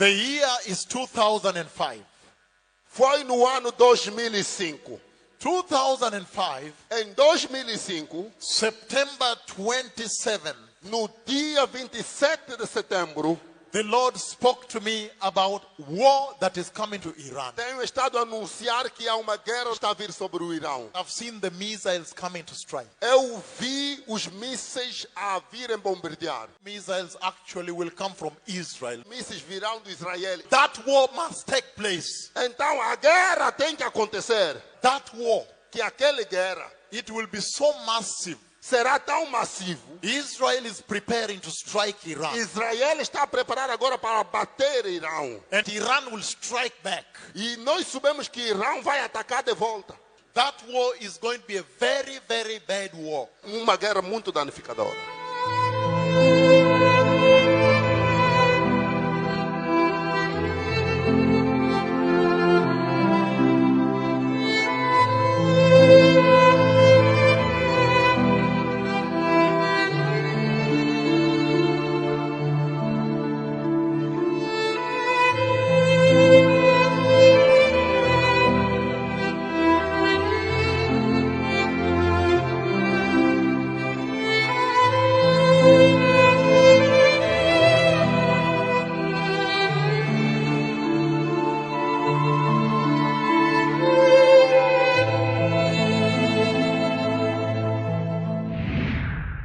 The year is 2005. Foi no ano 2005. 2005, Em 2005, September 27, no dia 27 de setembro, the Lord spoke to me about war that is coming to Iran. tenho estado a anunciar que há uma guerra que está a vir sobre o Irão. I've seen the missiles coming to strike. Eu vi os mísseis a virem bombardear. Missiles actually will come from Israel. Mísseis virão do Israel. That war must take place. Então a guerra tem que acontecer. That war, Que aquela guerra it will be so massive. será tão massivo. Israel is preparing to strike Iran. Israel está a preparar agora para bater Irão. And Iran will strike back. E nós sabemos que Irão vai atacar de volta. That war is going to be a very, very bad war. Uma guerra muito danificadora.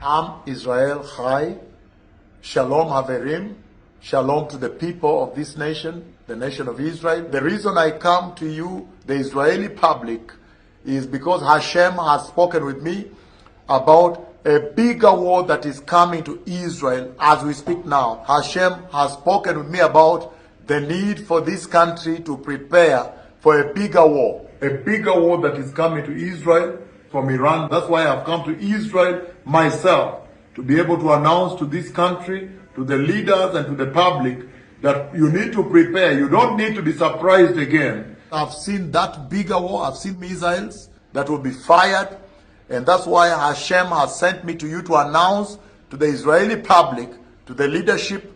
Am Israel Chai, Shalom Haverim, Shalom to the people of this nation, the nation of Israel. The reason I come to you, the Israeli public, is because Hashem has spoken with me about a bigger war that is coming to Israel as we speak now. Hashem has spoken with me about the need for this country to prepare for a bigger war that is coming to Israel from Iran. That's why I've come to Israel myself, to be able to announce to this country, to the leaders and to the public, that you need to prepare. You don't need to be surprised again. I've seen that bigger war. I've seen missiles that will be fired. And that's why Hashem has sent me to you to announce to the Israeli public, to the leadership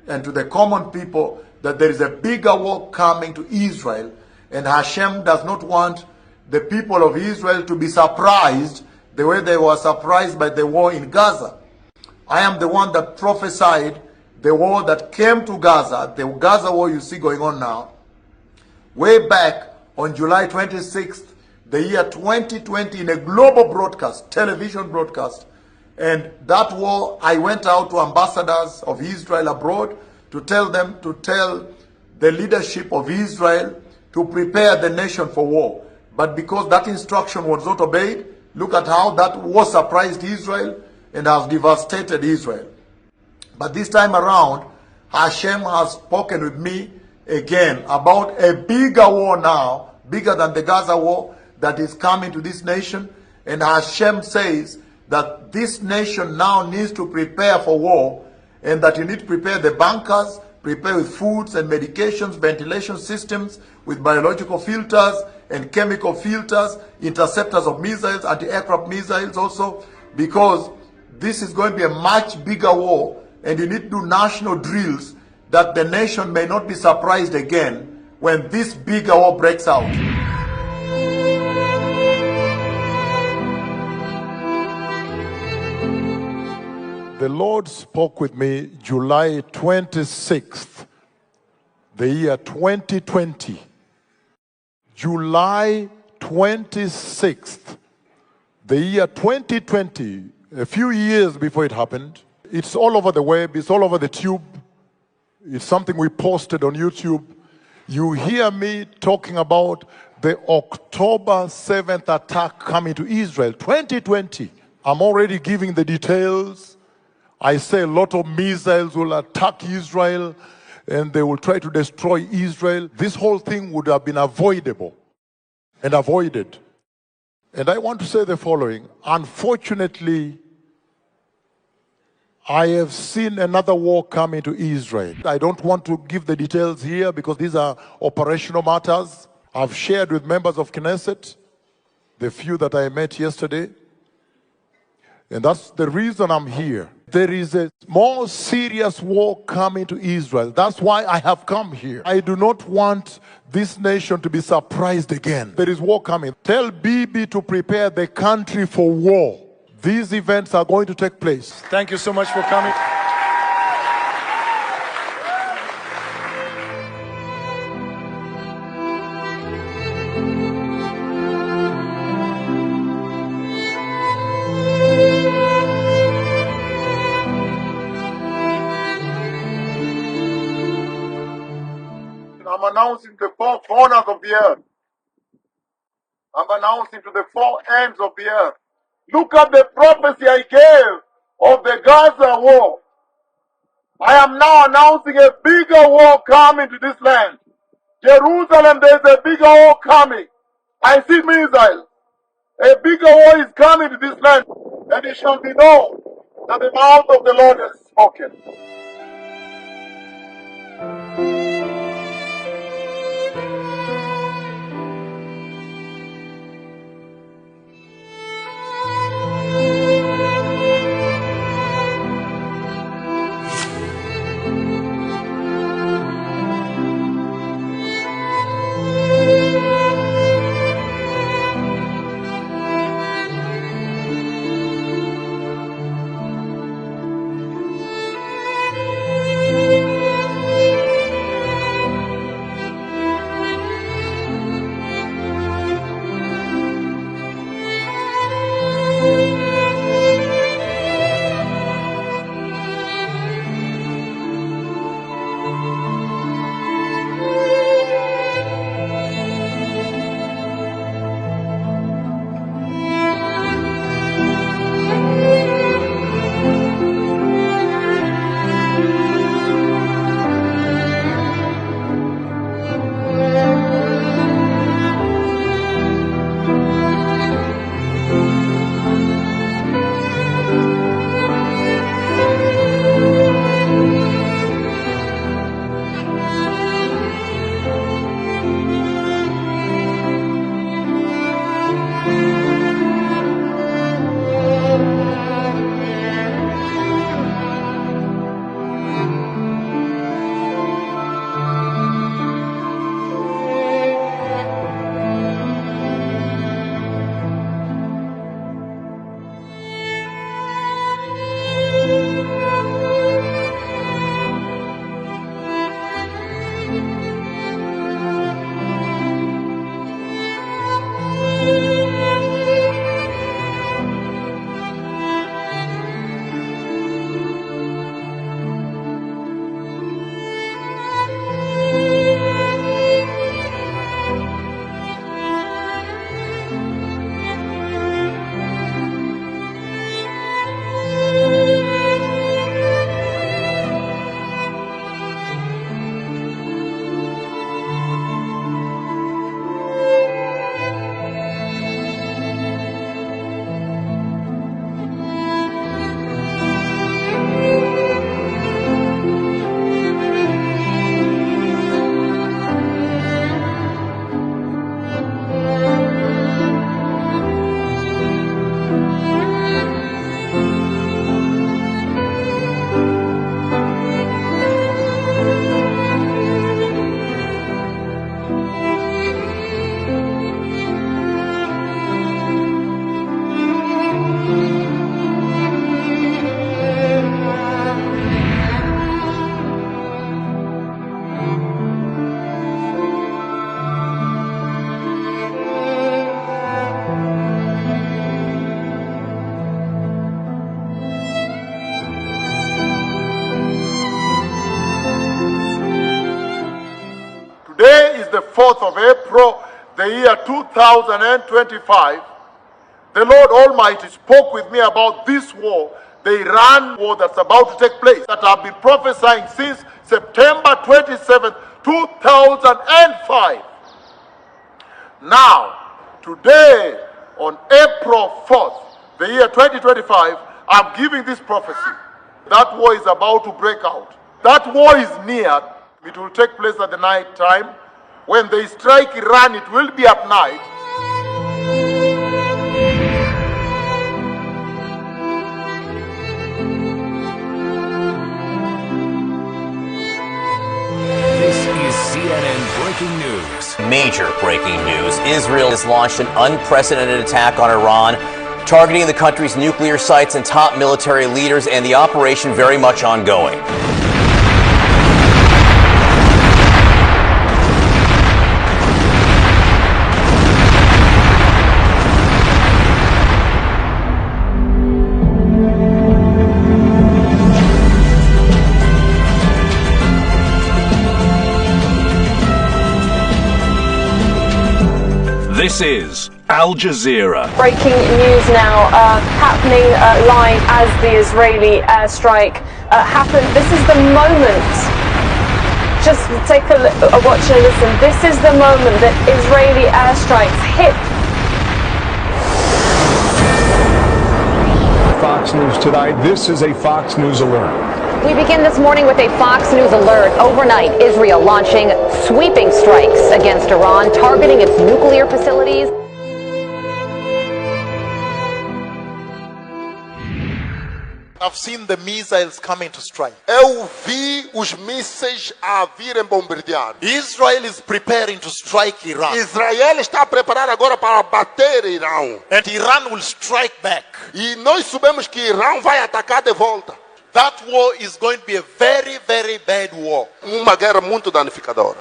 and to the common people that there is a bigger war coming to Israel. And Hashem does not want the people of Israel to be surprised the way they were surprised by the war in Gaza. I am the one that prophesied the war that came to Gaza, the Gaza war you see going on now, way back on July 26th, the year 2020, in a global broadcast, television broadcast. And that war, I went out to ambassadors of Israel abroad to tell them, to tell the leadership of Israel to prepare the nation for war. But because that instruction was not obeyed, look at how that war surprised Israel and has devastated Israel. But this time around, Hashem has spoken with me again about a bigger war now, bigger than the Gaza war, that is coming to this nation. And Hashem says that this nation now needs to prepare for war, and that you need to prepare the bunkers, prepare with foods and medications, ventilation systems, with biological filters and chemical filters, interceptors of missiles, anti-aircraft missiles also, because this is going to be a much bigger war, and you need to do national drills that the nation may not be surprised again when this bigger war breaks out. The Lord spoke with me July 26th, the year 2020. July 26th, the year 2020, a few years before it happened. It's all over the web, it's all over the tube. It's something we posted on YouTube. You hear me talking about the October 7th attack coming to Israel, 2020. I'm already giving the details. I say a lot of missiles will attack Israel and they will try to destroy Israel. This whole thing would have been avoidable and avoided. And I want to say the following. Unfortunately, I have seen another war coming to Israel. I don't want to give the details here because these are operational matters. I've shared with members of Knesset, the few that I met yesterday. And that's the reason I'm here. there is a more serious war coming to Israel. That's why I have come here. I do not want this nation to be surprised again. There is war coming. Tell Bibi to prepare the country for war. These events are going to take place. Thank you so much for coming. I'm announcing the four corners of the earth. I'm announcing to the four ends of the earth. Look at the prophecy I gave of the Gaza war. I am now announcing a bigger war coming to this land. Jerusalem, there's a bigger war coming. I see missiles. A bigger war is coming to this land. And it shall be known that the mouth of the Lord has spoken. Today is the 4th of April, the year 2025. The Lord Almighty spoke with me about this war, the Iran war that's about to take place, that I've been prophesying since September 27, 2005. Now, today, on April 4th, the year 2025, I'm giving this prophecy. That war is about to break out. That war is near. It will take place at the night time. When they strike Iran, it will be at night. major breaking news. Israel has launched an unprecedented attack on Iran, targeting the country's nuclear sites and top military leaders, and the operation very much ongoing. This is Al Jazeera. Breaking news now happening live as the Israeli airstrike happened. This is the moment. Just take a watch and listen. This is the moment that Israeli airstrikes hit. Fox News Today. This is a Fox News alert. We begin this morning with a Fox News alert. Overnight, Israel launching sweeping strikes against Iran, targeting its nuclear facilities. I've seen the missiles coming to strike. Eu vi os mísseis a virem bombardear. Israel is preparing to strike Iran. Israel está preparado agora para bater Irão. And Iran will strike back. E nós sabemos que Irão vai atacar de volta. That war is going to be a very, very bad war. Uma guerra muito danificadora.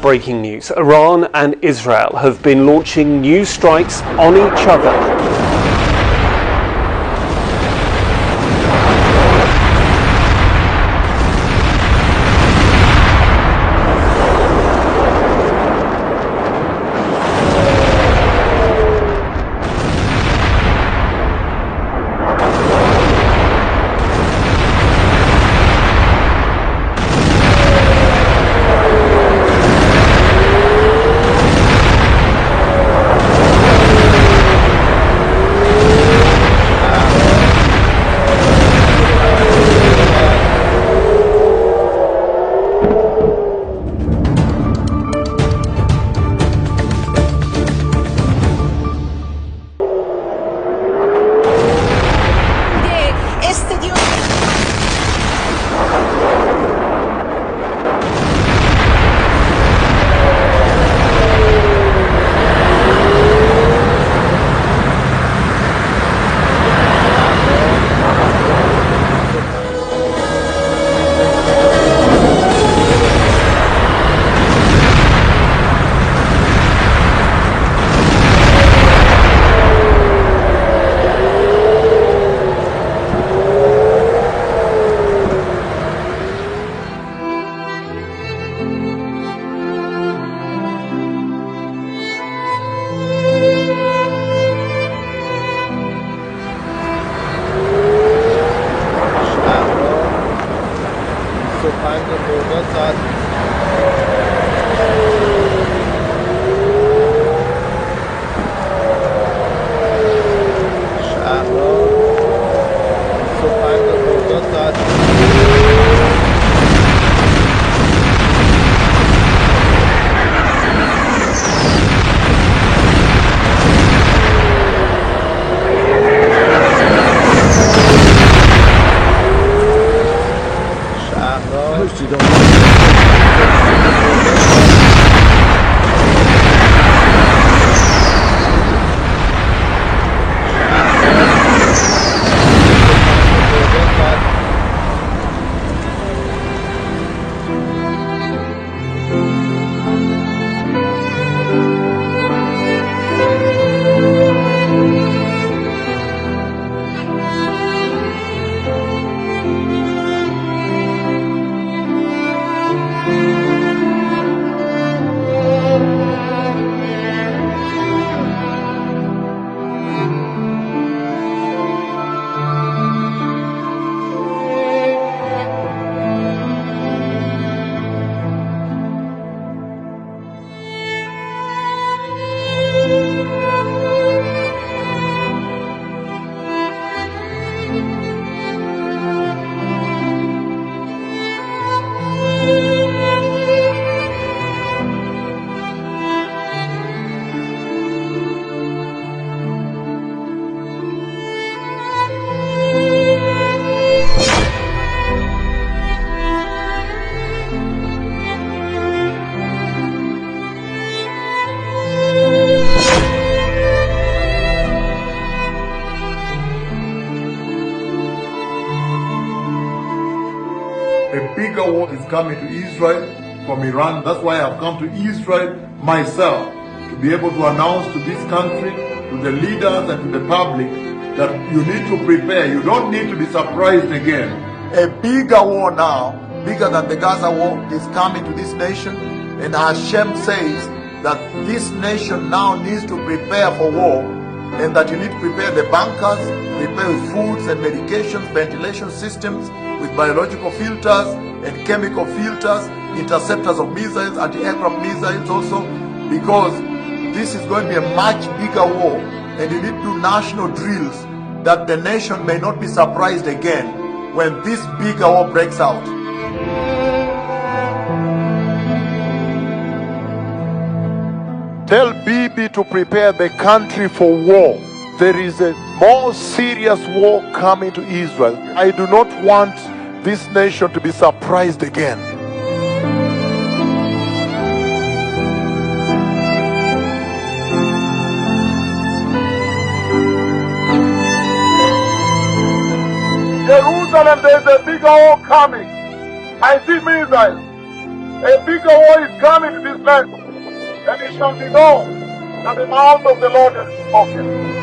Breaking news. Iran and Israel have been launching new strikes on each other. is coming to Israel from Iran. That's why I've come to Israel myself, to be able to announce to this country, to the leaders and to the public, that you need to prepare. You don't need to be surprised again. A bigger war now, bigger than the Gaza war, is coming to this nation. And Hashem says that this nation now needs to prepare for war, and that you need to prepare the bunkers, prepare with foods and medications, ventilation systems, with biological filters and chemical filters, interceptors of missiles, anti-aircraft missiles also, because this is going to be a much bigger war, and you need to do national drills that the nation may not be surprised again when this bigger war breaks out. Tell Bibi to prepare the country for war. There is a more serious war coming to Israel. I do not want this nation to be surprised again. Jerusalem, there is a bigger war coming. I see missiles. A bigger war is coming to this land. And it shall be known that the mouth of the Lord has spoken.